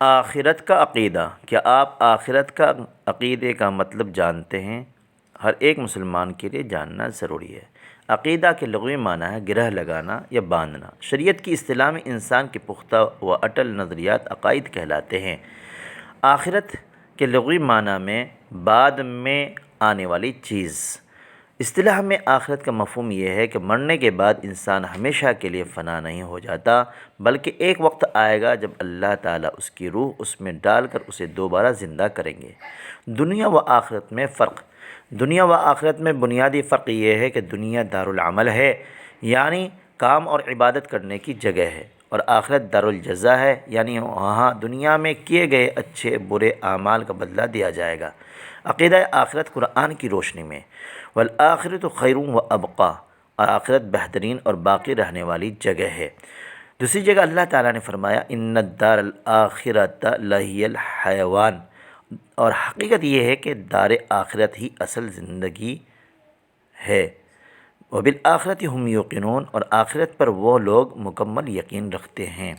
آخرت کا عقیدہ، کیا آپ آخرت کا عقیدے کا مطلب جانتے ہیں؟ ہر ایک مسلمان کے لیے جاننا ضروری ہے۔ عقیدہ کے لغوی معنی ہے گرہ لگانا یا باندھنا۔ شریعت کی اصطلاح میں انسان کے پختہ و اٹل نظریات عقائد کہلاتے ہیں۔ آخرت کے لغوی معنی میں بعد میں آنے والی چیز۔ اصطلاح میں آخرت کا مفہوم یہ ہے کہ مرنے کے بعد انسان ہمیشہ کے لیے فنا نہیں ہو جاتا، بلکہ ایک وقت آئے گا جب اللہ تعالیٰ اس کی روح اس میں ڈال کر اسے دوبارہ زندہ کریں گے۔ دنیا و آخرت میں فرق۔ دنیا و آخرت میں بنیادی فرق یہ ہے کہ دنیا دارالعمل ہے، یعنی کام اور عبادت کرنے کی جگہ ہے، اور آخرت دارالجزا ہے، یعنی وہاں دنیا میں کیے گئے اچھے برے اعمال کا بدلہ دیا جائے گا۔ عقیدہ آخرت قرآن کی روشنی میں، والآخرۃ خیر و ابقیٰ، اور آخرت بہترین اور باقی رہنے والی جگہ ہے۔ دوسری جگہ اللہ تعالیٰ نے فرمایا ان الدار الآخرۃ لہی الحیوان، اور حقیقت یہ ہے کہ دار آخرت ہی اصل زندگی ہے۔ وبالآخرۃ ہم یوقنون، اور آخرت پر وہ لوگ مکمل یقین رکھتے ہیں۔